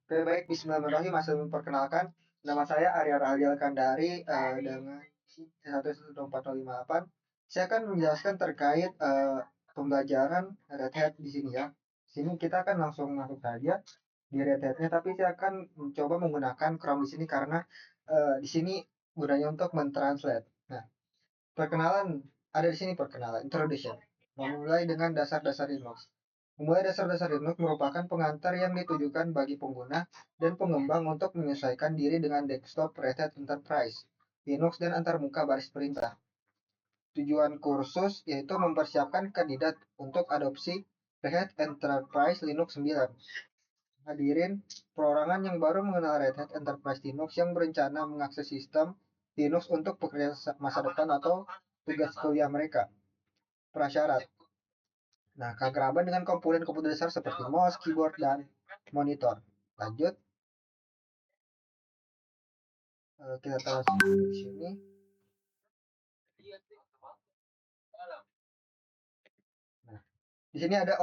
Oke, baik. Bismillahirrahmanirrahim. Masih memperkenalkan. Nama saya Arya Rahadial Kandari dengan 11458. Saya akan menjelaskan terkait pembelajaran Red Hat di sini ya. Di sini kita akan langsung masuk saja di Red Hat-nya, tapi saya akan mencoba menggunakan Chrome di sini karena di sini gunanya untuk mentranslate. Nah, perkenalan ada di sini perkenalan, introduction. Memulai dengan dasar-dasar Linux. Memulai dasar-dasar Linux merupakan pengantar yang ditujukan bagi pengguna dan pengembang untuk menyesuaikan diri dengan desktop Red Hat Enterprise, Linux dan antarmuka baris perintah. Tujuan kursus yaitu mempersiapkan kandidat untuk adopsi Red Hat Enterprise Linux 9. Hadirin perorangan yang baru mengenal Red Hat Enterprise Linux yang berencana mengakses sistem Linux untuk pekerjaan masa depan atau tugas kuliah mereka. Prasyarat. Nah, keakraban dengan komponen-komponen dasar seperti mouse, keyboard, dan monitor. Lanjut, kita taruh di sini. Nah, di sini ada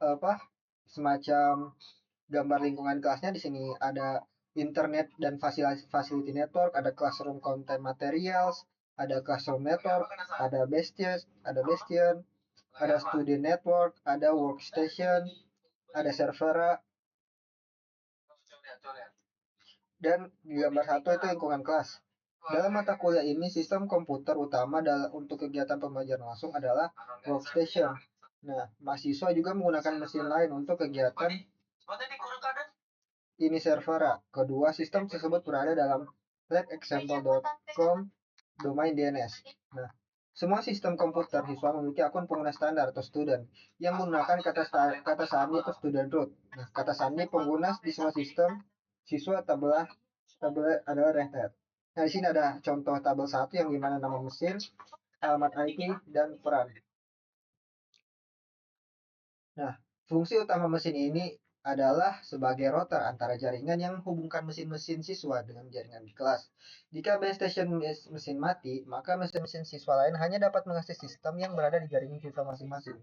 apa? Semacam gambar lingkungan kelasnya. Di sini ada internet dan facility network, ada classroom content materials, ada classroom network, ada bastion, ada student network, ada workstation, ada server, dan di gambar satu itu lingkungan kelas. Dalam mata kuliah ini, sistem komputer utama untuk kegiatan pembelajaran langsung adalah workstation. Nah, mahasiswa juga menggunakan mesin lain untuk kegiatan ini server. Kedua sistem tersebut berada dalam labexample.com domain DNS. Nah, semua sistem komputer siswa memiliki akun pengguna standar atau student yang menggunakan kata sandi atau student root. Nah, kata sandi pengguna di semua sistem siswa tabel adalah Red Hat. Nah, di sini ada contoh tabel 1 yang dimana nama mesin, alamat IP, dan peran. Nah, fungsi utama mesin ini adalah sebagai router antara jaringan yang menghubungkan mesin-mesin siswa dengan jaringan di kelas. Jika base station mesin mati, maka mesin-mesin siswa lain hanya dapat mengakses sistem yang berada di jaringan siswa masing-masing.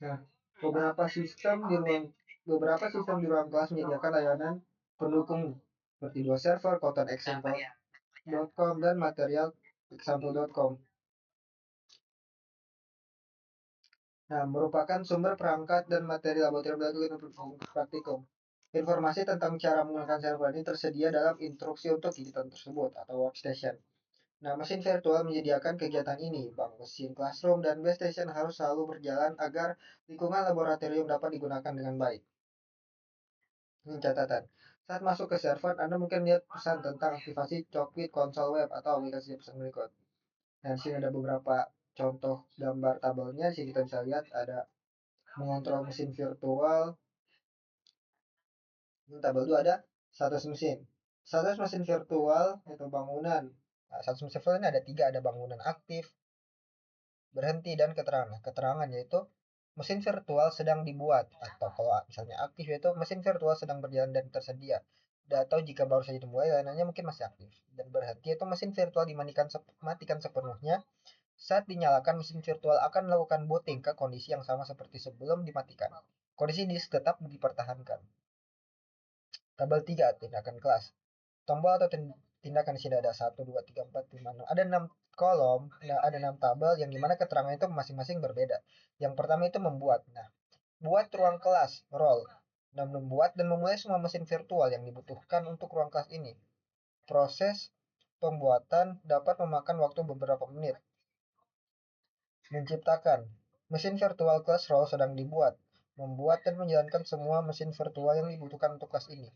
Nah, beberapa sistem di ruang kelas menyediakan layanan pendukung seperti dua server, Cotton Example.com dan Material Example.com. Nah, merupakan sumber perangkat dan materi laboratorium dan praktikum. Informasi tentang cara menggunakan server ini tersedia dalam instruksi untuk kegiatan tersebut atau workstation. Nah, mesin virtual menyediakan kegiatan ini. Bank mesin classroom dan base station harus selalu berjalan agar lingkungan laboratorium dapat digunakan dengan baik. Ini catatan. Saat masuk ke server, Anda mungkin lihat pesan tentang aktivasi Coklit konsol web atau aplikasi pesan berikut. Nah, di sini ada beberapa contoh gambar tabelnya. Di sini kita bisa lihat ada mengontrol mesin virtual. Ini tabel 2 ada status mesin. Status mesin virtual itu bangunan. Nah, status mesin virtual ini ada 3, ada bangunan aktif, berhenti, dan keterangan. Nah, keterangan yaitu mesin virtual sedang dibuat, atau kalau misalnya aktif yaitu mesin virtual sedang berjalan dan tersedia. Atau jika baru saja dimulai, layanannya mungkin masih aktif. Dan berhenti itu mesin virtual dimatikan sepenuhnya. Saat dinyalakan, mesin virtual akan melakukan booting ke kondisi yang sama seperti sebelum dimatikan. Kondisi disk tetap dipertahankan. Tabel 3, tindakan kelas. Tombol atau tindakan di sini ada 1, 2, 3, 4, 5, 6. Ada 6 kolom, nah ada 6 tabel yang dimana keterangan itu masing-masing berbeda. Yang pertama itu membuat. Nah, buat ruang kelas, role. Nah, membuat dan memulai semua mesin virtual yang dibutuhkan untuk ruang kelas ini. Proses pembuatan dapat memakan waktu beberapa menit. Menciptakan. Mesin virtual class role sedang dibuat. Membuat dan menjalankan semua mesin virtual yang dibutuhkan untuk kelas ini.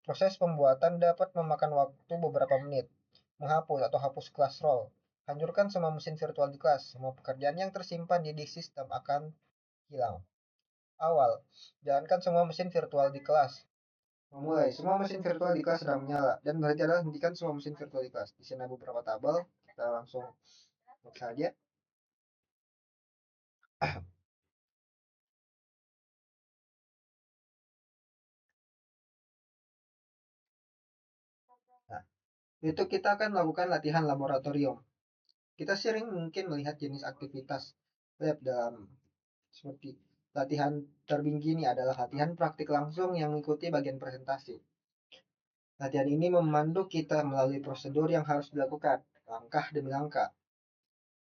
Proses pembuatan dapat memakan waktu beberapa menit. Menghapus atau hapus class role. Hancurkan semua mesin virtual di kelas. Semua pekerjaan yang tersimpan di disk sistem akan hilang. Awal. Jalankan semua mesin virtual di kelas. Memulai. Semua mesin virtual di kelas sedang menyala. Dan berarti adalah hentikan semua mesin virtual di kelas. Di sini ada beberapa tabel. Kita langsung lihat saja. Nah, itu kita akan melakukan latihan laboratorium. Kita sering mungkin melihat jenis aktivitas lab dalam seperti Latihan tertinggi ini adalah latihan praktik langsung yang mengikuti bagian presentasi. Latihan ini memandu kita melalui prosedur yang harus dilakukan, langkah demi langkah.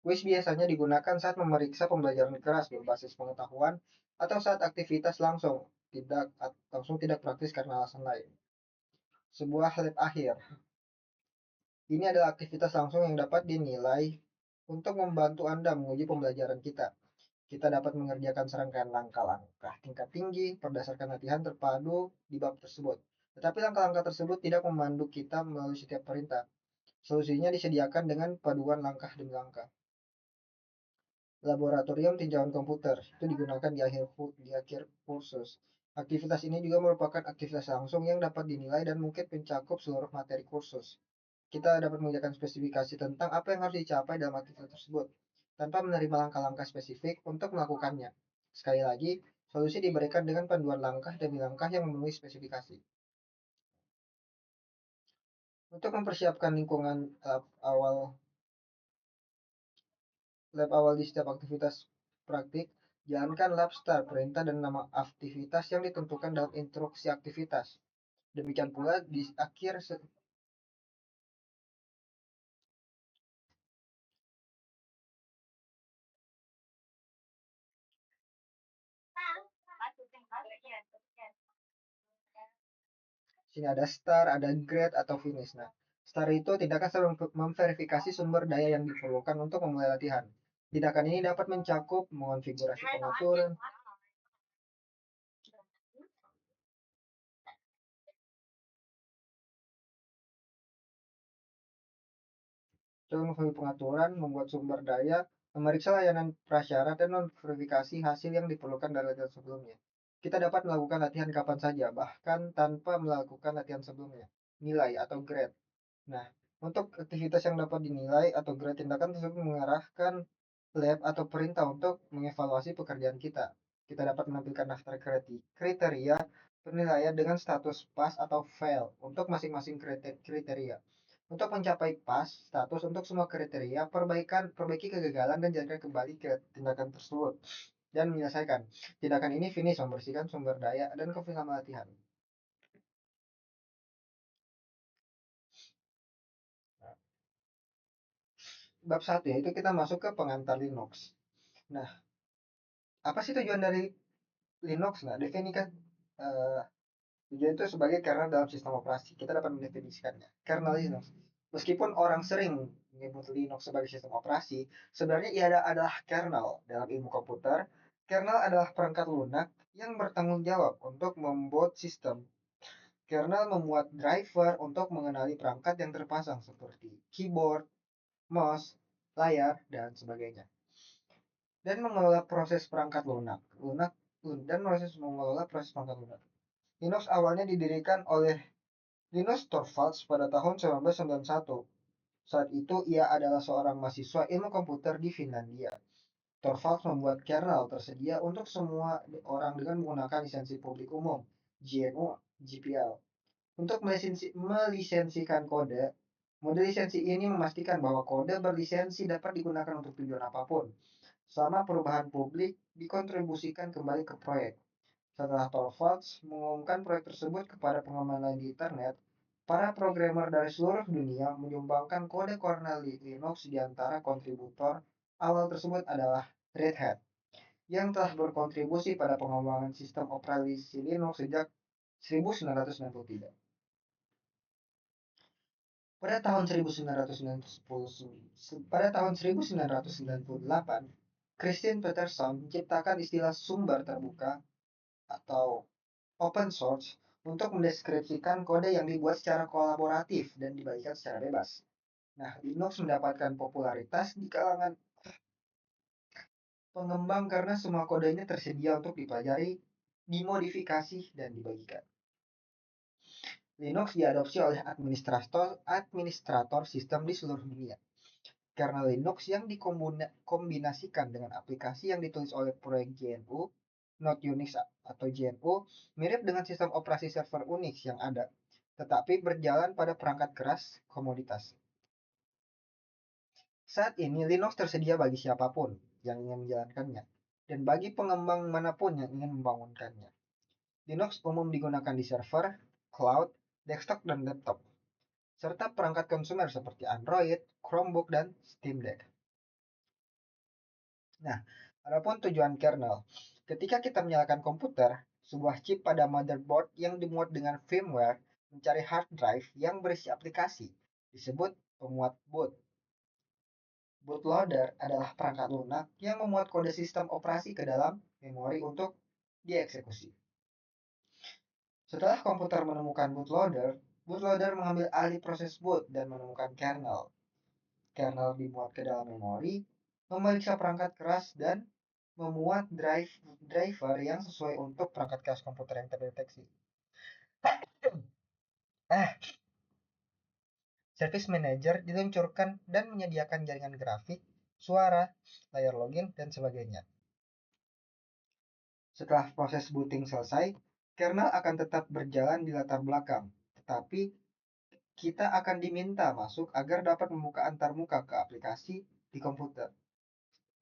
Kuis biasanya digunakan saat memeriksa pembelajaran keras berbasis pengetahuan atau saat aktivitas langsung tidak praktis karena alasan lain. Sebuah lab akhir. Ini adalah aktivitas langsung yang dapat dinilai untuk membantu Anda menguji pembelajaran kita. Kita dapat mengerjakan serangkaian langkah-langkah tingkat tinggi berdasarkan latihan terpadu di bab tersebut. Tetapi langkah-langkah tersebut tidak memandu kita melalui setiap perintah. Solusinya disediakan dengan paduan langkah demi langkah. Laboratorium tinjauan komputer itu digunakan di akhir kursus. Aktivitas ini juga merupakan aktivitas langsung yang dapat dinilai dan mungkin mencakup seluruh materi kursus. Kita dapat mengerjakan spesifikasi tentang apa yang harus dicapai dalam aktivitas tersebut, tanpa menerima langkah-langkah spesifik untuk melakukannya. Sekali lagi, solusi diberikan dengan panduan langkah demi langkah yang memenuhi spesifikasi. Untuk mempersiapkan lingkungan lab awal di setiap aktivitas praktik, jalankan lab start, perintah dan nama aktivitas yang ditentukan dalam instruksi aktivitas. Demikian pula di akhir sini ada start, ada grade atau finish. Nah, start itu tindakan selalu memverifikasi sumber daya yang diperlukan untuk memulai latihan. Tindakan ini dapat mencakup mengonfigurasi pengaturan, membuat sumber daya, memeriksa layanan prasyarat, dan memverifikasi hasil yang diperlukan dari latihan sebelumnya. Kita dapat melakukan latihan kapan saja, bahkan tanpa melakukan latihan sebelumnya. Nilai atau grade. Nah, untuk aktivitas yang dapat dinilai atau grade, tindakan tersebut mengarahkan lab atau perintah untuk mengevaluasi pekerjaan kita. Kita dapat menampilkan daftar kriteria penilaian dengan status pas atau fail untuk masing-masing kriteria. Untuk mencapai pas status untuk semua kriteria, perbaiki kegagalan dan jalankan kembali ke tindakan tersebut dan menyelesaikan. Tindakan ini finish membersihkan sumber daya dan kefinangan latihan. Bab 1 yaitu kita masuk ke pengantar Linux. Nah, apa sih tujuan dari Linux? Nah, definisikan eh, tujuan itu sebagai kernel dalam sistem operasi. Kita dapat mendefinisikannya. Kernel Linux. Meskipun orang sering menyebut Linux sebagai sistem operasi, sebenarnya ia adalah kernel dalam ilmu komputer. Kernel adalah perangkat lunak yang bertanggung jawab untuk membuat sistem. Kernel memuat driver untuk mengenali perangkat yang terpasang seperti keyboard, mouse, layar, dan sebagainya. Dan mengelola proses perangkat lunak. Dan mengelola proses perangkat lunak. Linux awalnya didirikan oleh Linus Torvalds pada tahun 1991. Saat itu ia adalah seorang mahasiswa ilmu komputer di Finlandia. Torvalds membuat kernel tersedia untuk semua orang dengan menggunakan lisensi publik umum GNU GPL. Untuk melisensikan kode, mode lisensi ini memastikan bahwa kode berlisensi dapat digunakan untuk tujuan apapun, selama perubahan publik dikontribusikan kembali ke proyek. Setelah Torvalds mengumumkan proyek tersebut kepada pengembang lain di internet, para programmer dari seluruh dunia menyumbangkan kode kernel Linux. Di antara kontributor awal tersebut adalah Red Hat, yang telah berkontribusi pada pengembangan sistem operasi Linux sejak 1993. Pada tahun 1998, Christian Peterson menciptakan istilah sumber terbuka atau open source untuk mendeskripsikan kode yang dibuat secara kolaboratif dan dibagikan secara bebas. Nah, Linux mendapatkan popularitas di kalangan pengembang karena semua kodenya tersedia untuk dipelajari, dimodifikasi, dan dibagikan. Linux diadopsi oleh administrator sistem di seluruh dunia. Kernel Linux yang dikombinasikan dengan aplikasi yang ditulis oleh proyek GNU, not Unix atau GNU, mirip dengan sistem operasi server Unix yang ada, tetapi berjalan pada perangkat keras komoditas. Saat ini Linux tersedia bagi siapapun yang ingin menjalankannya. dan bagi pengembang manapun yang ingin membangunkannya. Linux umum digunakan di server, cloud, desktop, dan laptop, serta perangkat konsumer seperti Android, Chromebook, dan Steam Deck. Nah, adapun tujuan kernel. Ketika kita menyalakan komputer, sebuah chip pada motherboard yang dimuat dengan firmware mencari hard drive yang berisi aplikasi, disebut pemuat boot. Bootloader adalah perangkat lunak yang memuat kode sistem operasi ke dalam memori untuk dieksekusi. Setelah komputer menemukan bootloader, bootloader mengambil alih proses boot dan menemukan kernel. Kernel dimuat ke dalam memori, memeriksa perangkat keras, dan memuat driver yang sesuai untuk perangkat keras komputer yang terdeteksi. Service Manager diluncurkan dan menyediakan jaringan grafik, suara, layar login, dan sebagainya. Setelah proses booting selesai, kernel akan tetap berjalan di latar belakang, tetapi kita akan diminta masuk agar dapat membuka antarmuka ke aplikasi di komputer.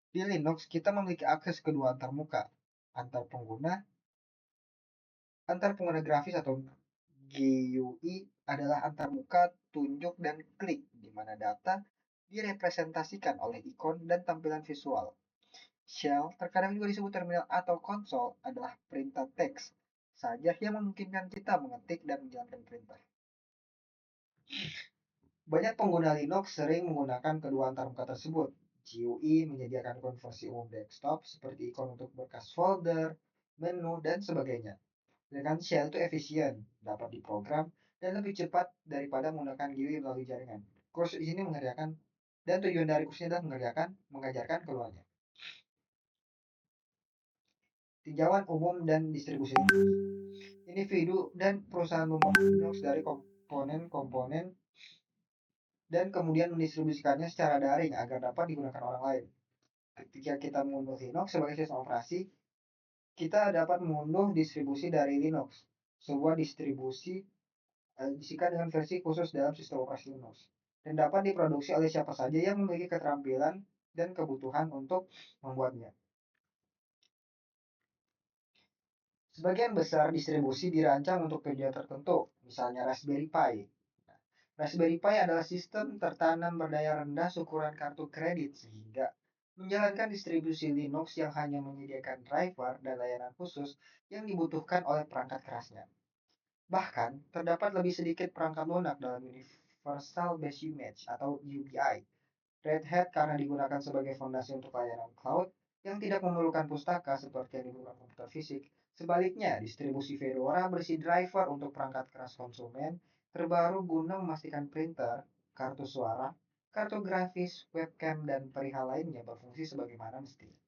Di Linux, kita memiliki akses kedua antarmuka, antar pengguna grafis atau GUI adalah antarmuka tunjuk dan klik, di mana data direpresentasikan oleh ikon dan tampilan visual. Shell, terkadang juga disebut terminal atau konsol, adalah perintah teks saja yang memungkinkan kita mengetik dan menjalankan perintah. Banyak pengguna Linux sering menggunakan kedua antarmuka tersebut. GUI menyediakan konversi umum desktop seperti ikon untuk berkas folder, menu, dan sebagainya. Sedangkan shell itu efisien, dapat diprogram, dan lebih cepat daripada menggunakan GUI melalui jaringan. Kursus di sini mengerjakan, dan tujuan dari kursnya adalah mengajarkan keduanya. Tinjauan umum dan distribusi Linux. Individu dan perusahaan membangun Linux dari komponen-komponen dan kemudian mendistribusikannya secara daring agar dapat digunakan orang lain. Ketika kita mengunduh Linux sebagai sistem operasi, kita dapat mengunduh distribusi dari Linux, sebuah distribusi disikan dengan versi khusus dalam sistem operasi Linux, dan dapat diproduksi oleh siapa saja yang memiliki keterampilan dan kebutuhan untuk membuatnya. Sebagian besar distribusi dirancang untuk tujuan tertentu, misalnya Raspberry Pi. Raspberry Pi adalah sistem tertanam berdaya rendah syukuran kartu kredit sehingga menjalankan distribusi Linux yang hanya menyediakan driver dan layanan khusus yang dibutuhkan oleh perangkat kerasnya. Bahkan, terdapat lebih sedikit perangkat lunak dalam Universal Basic Image atau UBI. Red Hat karena digunakan sebagai fondasi untuk layanan cloud yang tidak memerlukan pustaka seperti yang digunakan komputer fisik. Sebaliknya, distribusi Fedora berisi driver untuk perangkat keras konsumen terbaru guna memastikan printer, kartu suara, kartu grafis, webcam, dan perihal lainnya berfungsi sebagaimana mestinya.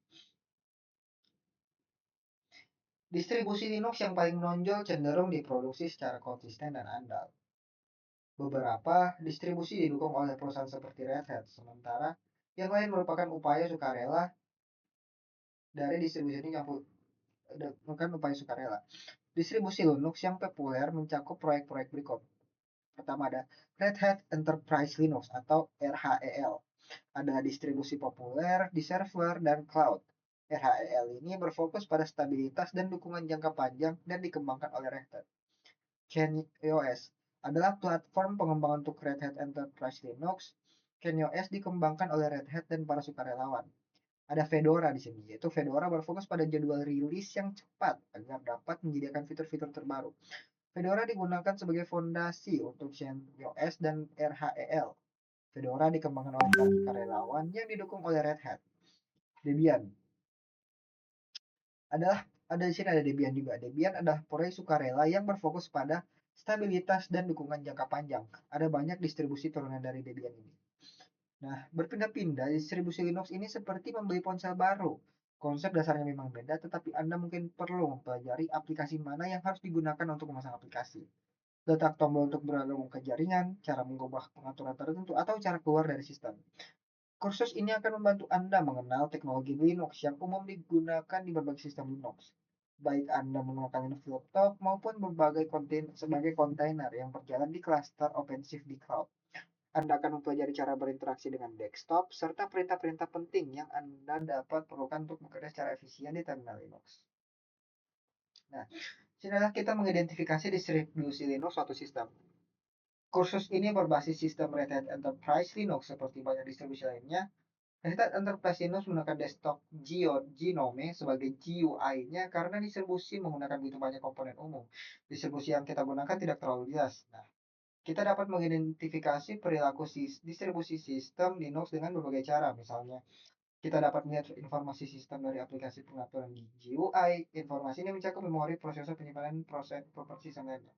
Distribusi Linux yang paling menonjol cenderung diproduksi secara konsisten dan andal. Beberapa distribusi didukung oleh perusahaan seperti Red Hat, sementara yang lain merupakan upaya sukarela dari distribusi ini yang bukan upaya sukarela. Distribusi Linux yang populer mencakup proyek-proyek berikut. Pertama ada Red Hat Enterprise Linux atau RHEL. Ada distribusi populer di server dan cloud. RHEL ini berfokus pada stabilitas dan dukungan jangka panjang dan dikembangkan oleh Red Hat. CentOS adalah platform pengembangan untuk Red Hat Enterprise Linux. CentOS dikembangkan oleh Red Hat dan para sukarelawan. Ada Fedora di sini, yaitu Fedora berfokus pada jadwal rilis yang cepat agar dapat menyediakan fitur-fitur terbaru. Fedora digunakan sebagai fondasi untuk CentOS dan RHEL. Fedora dikembangkan oleh para sukarelawan yang didukung oleh Red Hat. Debian ada di sini ada Debian juga. Debian adalah proyek sukarela yang berfokus pada stabilitas dan dukungan jangka panjang. Ada banyak distribusi turunan dari Debian ini. Nah, berpindah-pindah distribusi Linux ini seperti membeli ponsel baru. Konsep dasarnya memang beda, tetapi Anda mungkin perlu mempelajari aplikasi mana yang harus digunakan untuk memasang aplikasi. Letak tombol untuk bergabung ke jaringan, cara mengubah pengaturan tertentu, atau cara keluar dari sistem. Kursus ini akan membantu Anda mengenal teknologi Linux yang umum digunakan di berbagai sistem Linux. Baik Anda menggunakan Linux laptop maupun sebagai kontainer yang berjalan di cluster OpenShift di cloud. Anda akan mempelajari cara berinteraksi dengan desktop, serta perintah-perintah penting yang Anda dapat perlukan untuk bekerja secara efisien di terminal Linux. Nah, setelah kita mengidentifikasi distribusi Linux suatu sistem. Kursus ini berbasis sistem Red Hat Enterprise Linux seperti banyak distribusi lainnya. Red Hat Enterprise Linux menggunakan desktop Gnome sebagai GUI-nya karena distribusi menggunakan begitu banyak komponen umum. Distribusi yang kita gunakan tidak terlalu jelas. Nah, kita dapat mengidentifikasi perilaku distribusi sistem Linux dengan berbagai cara. Misalnya, kita dapat melihat informasi sistem dari aplikasi pengaturan di GUI. Informasi ini mencakup memori, prosesor, penyimpanan, proses, properti, dan lainnya.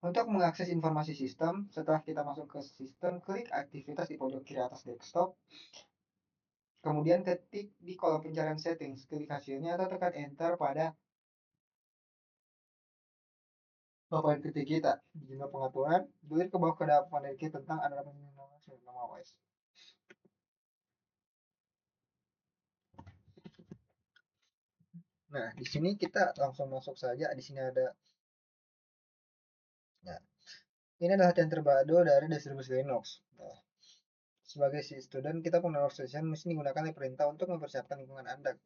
Untuk mengakses informasi sistem, setelah kita masuk ke sistem, klik aktivitas di pojok kiri atas desktop. Kemudian ketik di kolom pencarian settings, klik hasilnya atau tekan enter pada papan ketik kita. Di jendela pengaturan, bulir ke bawah ke depan tentang ada nama OS. Nah, di sini kita langsung masuk saja. Di sini ada. Nah, ini adalah yang terbaru dari distribusi Linux. Nah, sebagai si student, kita pengguna workstation mesti menggunakan perintah untuk mempersiapkan lingkungan Anda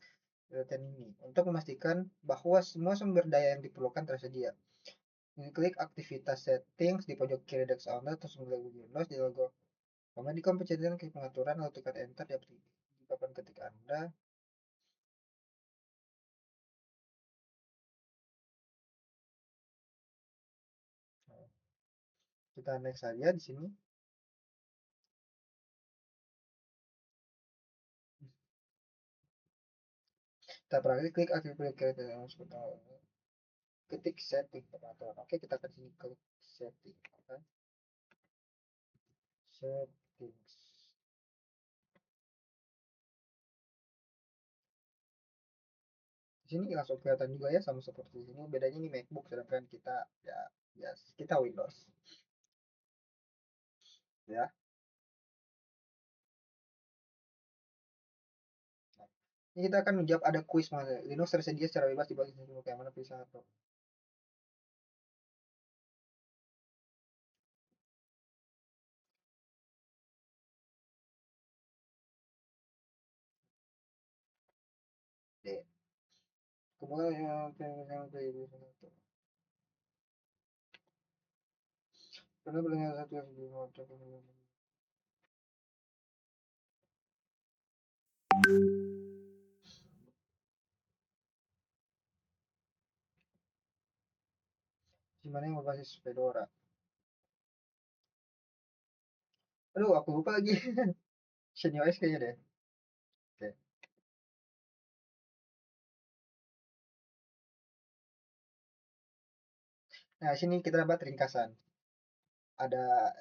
ini untuk memastikan bahwa semua sumber daya yang diperlukan tersedia. Klik aktivitas settings di pojok kiri desktop Anda, terus klik Windows di logo. Kemudian di komputer klik pengaturan lalu tekan enter di papan ketik Anda. Kita next saja di sini. Kita beralih klik aktivitas ketik setting pengaturan. Oke, kita ke sini klik setting. Oke. Settings. Di sini langsung kelihatan juga ya sama seperti ini. Bedanya ini MacBook sedangkan kita ya kita Windows. Ya. Nah, ini kita akan menjawab ada kuis Mas. Linux tersedia secara bebas di bawah sistem kayak mana pilih satu. D. Kemudian yang satu. Karena berdengar satu yang sebelum gimana yang berbasis Fedora. Aduh, aku lupa lagi. SeniOS kayaknya deh. Oke. Nah, sini kita dapat ringkasan.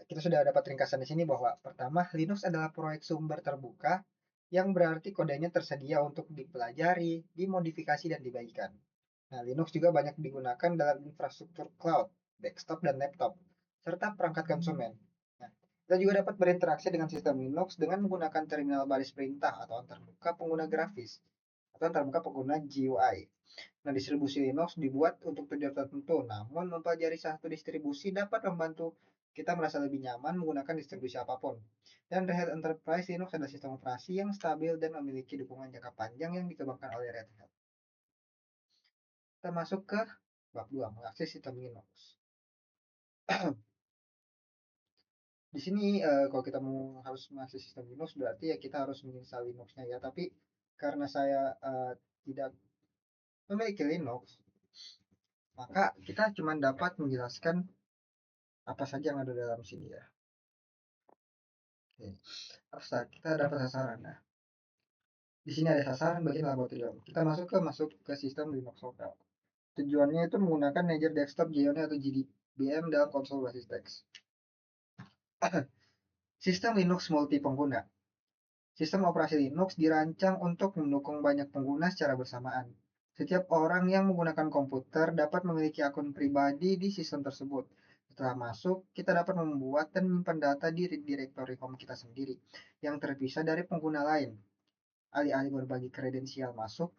Kita sudah dapat ringkasan di sini bahwa pertama, Linux adalah proyek sumber terbuka yang berarti kodenya tersedia untuk dipelajari, dimodifikasi, dan dibagikan. Nah, Linux juga banyak digunakan dalam infrastruktur cloud, desktop, dan laptop, serta perangkat konsumen. Nah, kita juga dapat berinteraksi dengan sistem Linux dengan menggunakan terminal baris perintah atau terbuka pengguna grafis atau terbuka pengguna GUI. Nah, distribusi Linux dibuat untuk tujuan tertentu, namun mempelajari satu distribusi dapat membantu kita merasa lebih nyaman menggunakan distribusi apapun. Dan Red Hat Enterprise Linux adalah sistem operasi yang stabil dan memiliki dukungan jangka panjang yang dikembangkan oleh Red Hat. Kita masuk ke bab 2, mengakses sistem Linux. Di sini kalau kita mau harus mengakses sistem Linux berarti ya kita harus menginstal Linux-nya ya. Tapi karena saya tidak memiliki Linux, maka kita cuma dapat menjelaskan apa saja yang ada dalam sini ya. Oke. Kita dapat sasaran. Nah, di sini ada sasaran bagian laboratorium. Kita masuk ke sistem Linux lokal. Tujuannya itu menggunakan Nager Desktop Geone atau GDBM dalam konsol basis teks. Sistem Linux multi pengguna. Sistem operasi Linux dirancang untuk mendukung banyak pengguna secara bersamaan. Setiap orang yang menggunakan komputer dapat memiliki akun pribadi di sistem tersebut. Setelah masuk, kita dapat membuat dan menyimpan data di direktori home kita sendiri yang terpisah dari pengguna lain. Alih-alih berbagi kredensial masuk,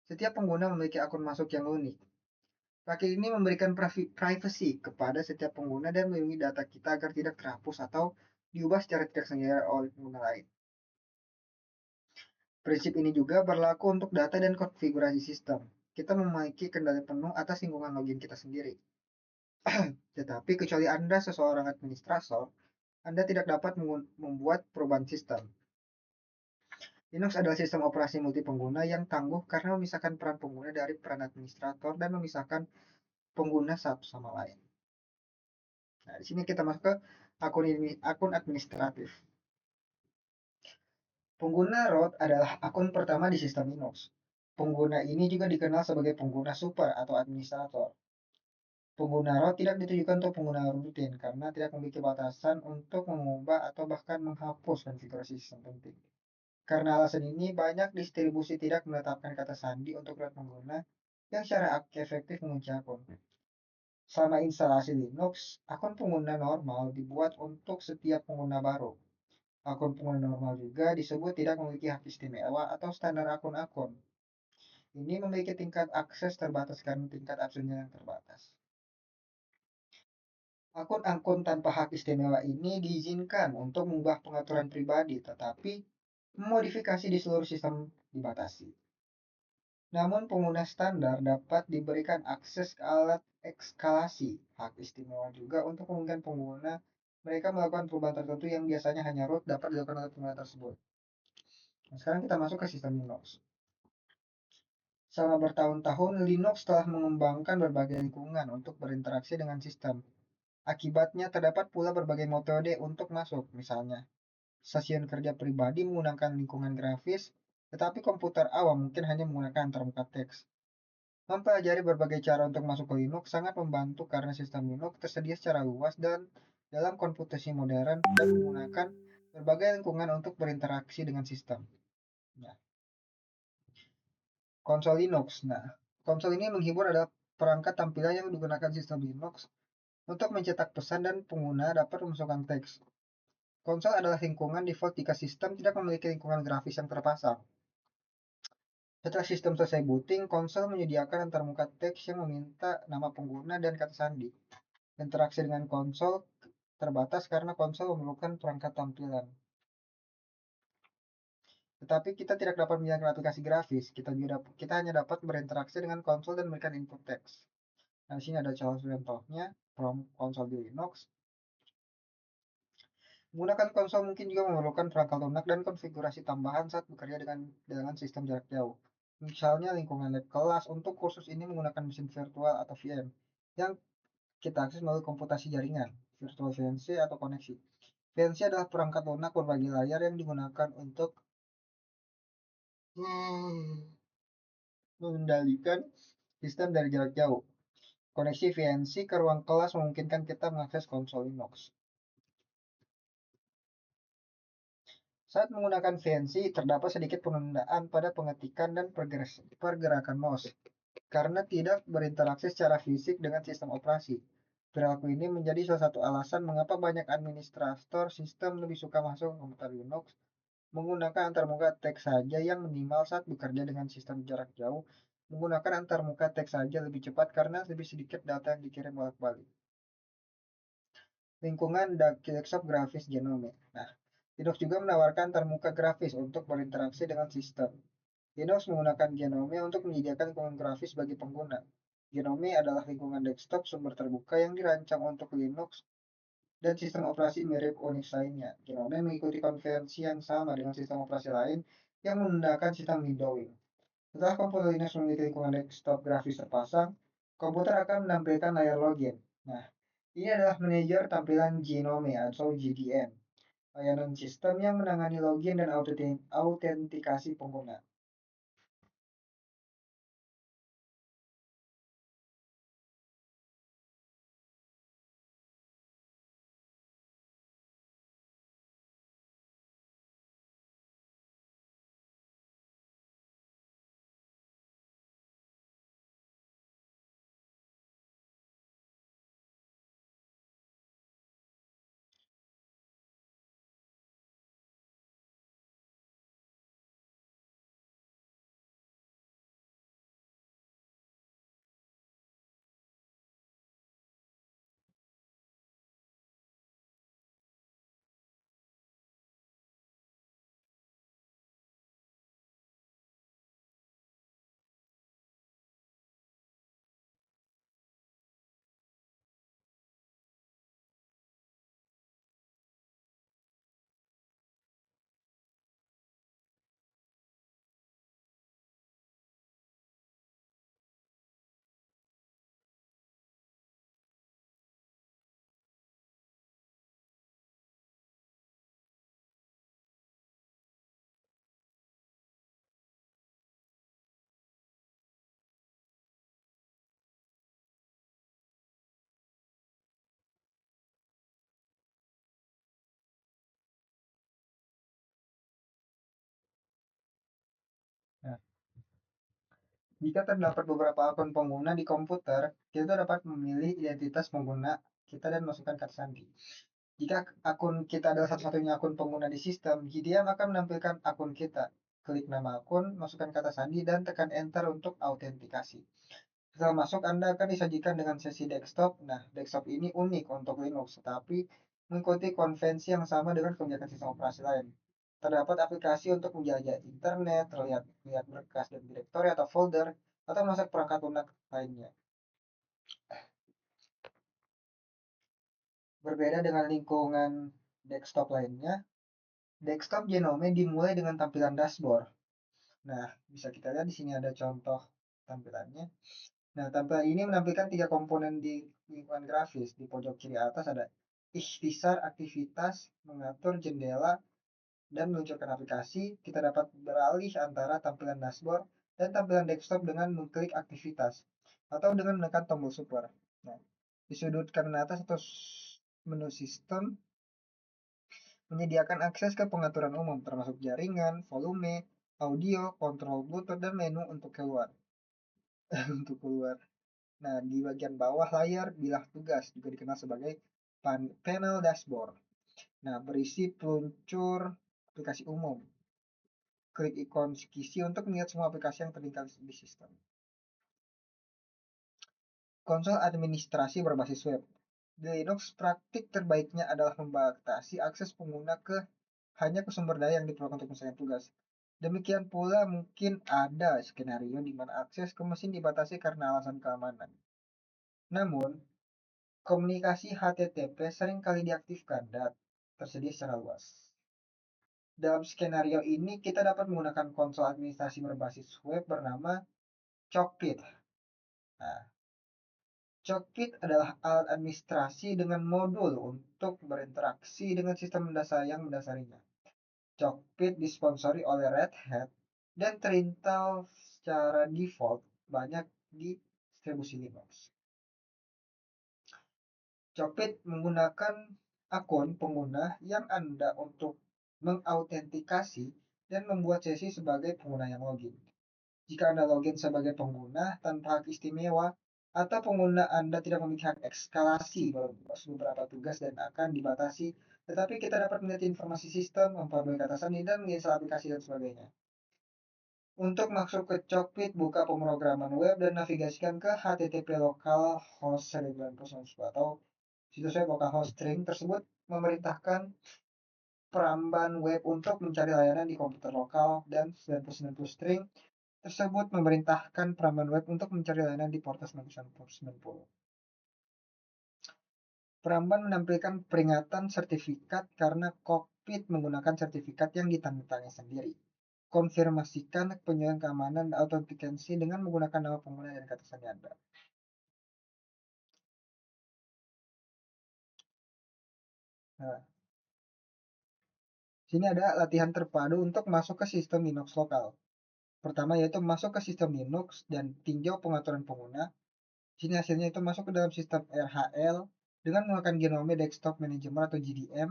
setiap pengguna memiliki akun masuk yang unik. Paket ini memberikan privacy kepada setiap pengguna dan melindungi data kita agar tidak terhapus atau diubah secara tidak sengaja oleh pengguna lain. Prinsip ini juga berlaku untuk data dan konfigurasi sistem. Kita memiliki kendali penuh atas lingkungan login kita sendiri. Tetapi kecuali Anda seseorang administrator, Anda tidak dapat membuat perubahan sistem. Linux adalah sistem operasi multipengguna yang tangguh karena memisahkan peran pengguna dari peran administrator dan memisahkan pengguna satu sama lain. Nah, di sini kita masuk ke akun administratif. Pengguna root adalah akun pertama di sistem Linux. Pengguna ini juga dikenal sebagai pengguna super atau administrator. Pengguna root tidak ditujukan untuk pengguna rutin karena tidak memiliki batasan untuk mengubah atau bahkan menghapus konfigurasi sistem penting. Karena alasan ini, banyak distribusi tidak menetapkan kata sandi untuk root pengguna yang secara efektif mengunci akun. Selama instalasi Linux, akun pengguna normal dibuat untuk setiap pengguna baru. Akun pengguna normal juga disebut tidak memiliki hak istimewa atau standar akun-akun. Ini memiliki tingkat akses terbatas karena tingkat absennya yang terbatas. Akun-akun tanpa hak istimewa ini diizinkan untuk mengubah pengaturan pribadi, tetapi modifikasi di seluruh sistem dibatasi. Namun pengguna standar dapat diberikan akses ke alat ekskalasi hak istimewa juga untuk memungkinkan pengguna mereka melakukan perubahan tertentu yang biasanya hanya root dapat dilakukan oleh pengguna tersebut. Nah, sekarang kita masuk ke sistem Linux. Selama bertahun-tahun, Linux telah mengembangkan berbagai lingkungan untuk berinteraksi dengan sistem. Akibatnya terdapat pula berbagai metode untuk masuk, misalnya stasiun kerja pribadi menggunakan lingkungan grafis, tetapi komputer awam mungkin hanya menggunakan antarmuka teks. Mempelajari berbagai cara untuk masuk ke Linux sangat membantu karena sistem Linux tersedia secara luas dan dalam komputasi modern dan menggunakan berbagai lingkungan untuk berinteraksi dengan sistem. Nah, konsol Linux. Nah, konsol ini menghibur adalah perangkat tampilan yang digunakan sistem Linux untuk mencetak pesan dan pengguna dapat memasukkan teks. Konsol adalah lingkungan default jika sistem tidak memiliki lingkungan grafis yang terpasang. Setelah sistem selesai booting, konsol menyediakan antarmuka teks yang meminta nama pengguna dan kata sandi. Interaksi dengan konsol terbatas karena konsol memerlukan perangkat tampilan. Tetapi kita tidak dapat menjalankan aplikasi grafis. Kita hanya dapat berinteraksi dengan konsol dan memberikan input teks. Nah, di sini ada contohnya from konsol di Linux. Menggunakan konsol mungkin juga memerlukan perangkat lunak dan konfigurasi tambahan saat bekerja dengan sistem jarak jauh. Misalnya lingkungan lab kelas untuk kursus ini menggunakan mesin virtual atau VM yang kita akses melalui komputasi jaringan, virtual VNC atau koneksi. VNC adalah perangkat lunak berbagi layar yang digunakan untuk mengendalikan sistem dari jarak jauh. Koneksi VNC ke ruang kelas memungkinkan kita mengakses konsol Linux. Saat menggunakan VNC, terdapat sedikit penundaan pada pengetikan dan pergerakan mouse, karena tidak berinteraksi secara fisik dengan sistem operasi. Perilaku ini menjadi salah satu alasan mengapa banyak administrator sistem lebih suka masuk ke komputer Linux menggunakan antarmuka teks saja yang minimal saat bekerja dengan sistem jarak jauh. Menggunakan antarmuka teks saja lebih cepat karena lebih sedikit data yang dikirim bolak-balik. Lingkungan desktop grafis Genome. Nah, Linux juga menawarkan antarmuka grafis untuk berinteraksi dengan sistem. Linux menggunakan Genome untuk menyediakan lingkungan grafis bagi pengguna. Genome adalah lingkungan desktop sumber terbuka yang dirancang untuk Linux dan sistem operasi mirip Unix lainnya. Genome mengikuti konvensi yang sama dengan sistem operasi lain yang menggunakan sistem windowing. Setelah komputer Linux memiliki lingkungan desktop grafis terpasang, komputer akan menampilkan layar login. Nah, ini adalah manajer tampilan Genome atau GDN, layanan sistem yang menangani login dan autentikasi pengguna. Jika terdapat beberapa akun pengguna di komputer, kita dapat memilih identitas pengguna kita dan masukkan kata sandi. Jika akun kita adalah satu-satunya akun pengguna di sistem, dia akan menampilkan akun kita. Klik nama akun, masukkan kata sandi, dan tekan enter untuk autentikasi. Setelah masuk, Anda akan disajikan dengan sesi desktop. Nah, desktop ini unik untuk Linux, tetapi mengikuti konvensi yang sama dengan kebijakan sistem operasi lain. Terdapat aplikasi untuk menjelajah internet, terlihat lihat berkas dan direktori atau folder, atau masuk perangkat lunak lainnya. Berbeda dengan lingkungan desktop lainnya, desktop Genome dimulai dengan tampilan dashboard. Nah, bisa kita lihat di sini ada contoh tampilannya. Nah, tampilan ini menampilkan tiga komponen di lingkungan grafis. Di pojok kiri atas ada ikhtisar aktivitas, mengatur jendela, dan meluncurkan aplikasi. Kita dapat beralih antara tampilan dashboard dan tampilan desktop dengan mengklik aktivitas atau dengan menekan tombol super. Nah, di sudut kanan atas atau menu sistem menyediakan akses ke pengaturan umum termasuk jaringan, volume, audio, kontrol Bluetooth, dan menu untuk keluar. untuk keluar. Nah, di bagian bawah layar bilah tugas juga dikenal sebagai panel dashboard. Nah, berisi peluncur aplikasi umum. Klik ikon skisi untuk melihat semua aplikasi yang terlinkar di sistem. Konsol administrasi berbasis web. Di Linux, praktik terbaiknya adalah membatasi akses pengguna ke hanya ke sumber daya yang diperlukan untuk menyelesaikan tugas. Demikian pula mungkin ada skenario di mana akses ke mesin dibatasi karena alasan keamanan. Namun, komunikasi HTTP sering kali diaktifkan dan tersedia secara luas. Dalam skenario ini, kita dapat menggunakan konsol administrasi berbasis web bernama Cockpit. Nah, Cockpit adalah alat administrasi dengan modul untuk berinteraksi dengan sistem yang mendasarinya. Cockpit disponsori oleh Red Hat dan terinstall secara default banyak di distribusi Linux. Cockpit menggunakan akun pengguna yang Anda untuk mengautentikasi dan membuat sesi sebagai pengguna yang login. Jika Anda login sebagai pengguna tanpa hak istimewa, atau pengguna Anda tidak memiliki hak eskalasi beberapa tugas dan akan dibatasi, tetapi kita dapat melihat informasi sistem, memperoleh kata sandi, dan menginstal aplikasi dan sebagainya. Untuk masuk ke Cockpit, buka pemrograman web dan navigasikan ke HTTP localhost 1990 atau situs web localhost string tersebut memerintahkan peramban web untuk mencari layanan di komputer lokal dan 9090 string tersebut memerintahkan peramban web untuk mencari layanan di portal 9090. Peramban menampilkan peringatan sertifikat karena kokpit menggunakan sertifikat yang ditandatangani sendiri. Konfirmasikan penyelenggaraan keamanan dan autentikasi dengan menggunakan nama pengguna dan kata sandi Anda. Nah, sini ada latihan terpadu untuk masuk ke sistem Linux lokal. Pertama yaitu masuk ke sistem Linux dan tinjau pengaturan pengguna. Sini hasilnya itu masuk ke dalam sistem RHL dengan menggunakan Genome Desktop Manager atau GDM.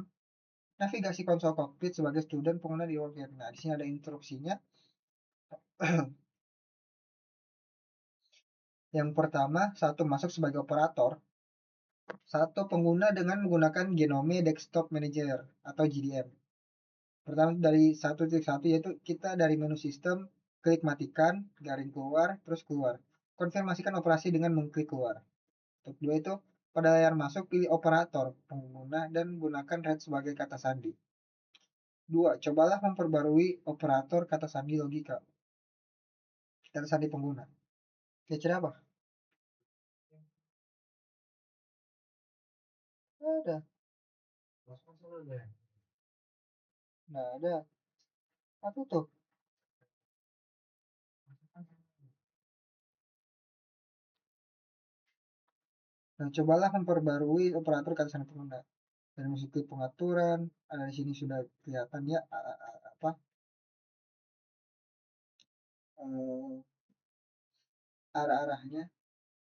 Navigasi konsol kokpit sebagai student pengguna di Workgate. Nah, di sini ada instruksinya. Yang pertama, satu masuk sebagai operator. Satu pengguna dengan menggunakan Genome Desktop Manager atau GDM. Pertama dari 1.1 yaitu kita dari menu sistem klik matikan, garing keluar, terus keluar. Konfirmasikan operasi dengan mengklik keluar. Untuk dua itu pada layar masuk pilih operator pengguna dan gunakan red sebagai kata sandi. Dua, cobalah memperbarui operator kata sandi logika. Kata sandi pengguna. Kira-kira apa? Ada. Nah, ada. Apa tuh? Nah, cobalah memperbarui operator kata sandi pengguna. Dan masuki pengaturan, ada di sini sudah kelihatan ya apa eh, arah-arahnya,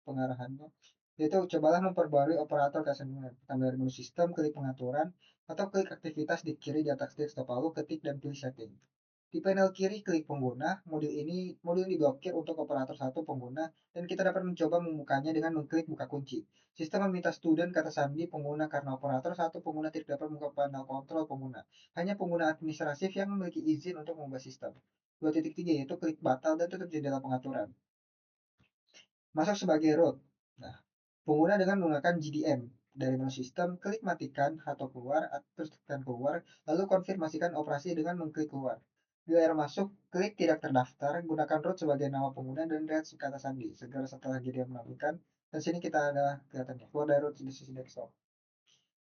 pengarahannya. Yaitu cobalah memperbarui operator kata sandi pengguna. Tambah dari menu sistem, klik pengaturan, atau klik aktivitas di kiri di atas desktop lalu ketik dan pilih setting. Di panel kiri klik pengguna, modul ini diblokir untuk operator satu pengguna dan kita dapat mencoba membukanya dengan mengklik buka kunci. Sistem meminta student kata sandi pengguna karena operator satu pengguna tidak dapat membuka panel kontrol pengguna. Hanya pengguna administratif yang memiliki izin untuk mengubah sistem. 2.3 yaitu klik batal dan tutup jendela pengaturan. Masuk sebagai root. Nah, pengguna dengan menggunakan GDM dari menu sistem, klik matikan atau keluar, terus tekan keluar, lalu konfirmasikan operasi dengan mengklik keluar. Di layar masuk, klik tidak terdaftar, gunakan root sebagai nama pengguna dan lihat kata sandi. Segera setelah GDM menampilkan, dan sini kita ada kelihatannya, keluar dari root di sisi desktop.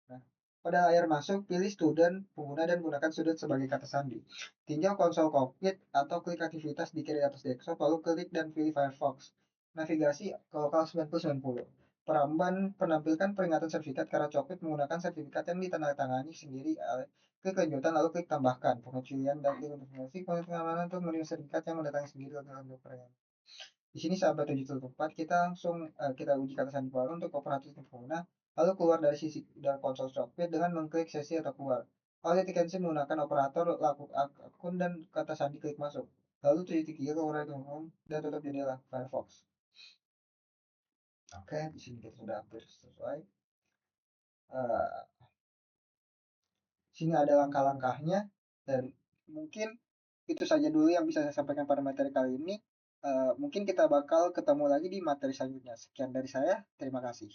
Nah, pada layar masuk, pilih student, pengguna, dan gunakan student sebagai kata sandi. Tinjau konsol cockpit atau klik aktivitas di kiri atas desktop, lalu klik dan pilih Firefox. Navigasi ke lokal 9090. Peramban penampilkan peringatan sertifikat karena cockpit menggunakan sertifikat yang ditandatangani sendiri. Klik lanjutan lalu klik tambahkan pengecualian dan klik informasi pengamanan untuk menerima sertifikat yang mendatangi sendiri untuk peringatan. Di sini sahabat 7.4 kita langsung kita uji kata sandi baru untuk operator pengguna, lalu keluar dari sisi dari konsol cockpit dengan mengklik sesi atau keluar. Autentication menggunakan operator laku akun dan kata sandi klik masuk. Lalu 7.3 keluar dari home dan tutup jendela Firefox. Oke, di sini kita sudah hampir selesai. Uh, Sini ada langkah-langkahnya dan mungkin itu saja dulu yang bisa saya sampaikan pada materi kali ini. Mungkin kita bakal ketemu lagi di materi selanjutnya. Sekian dari saya, terima kasih.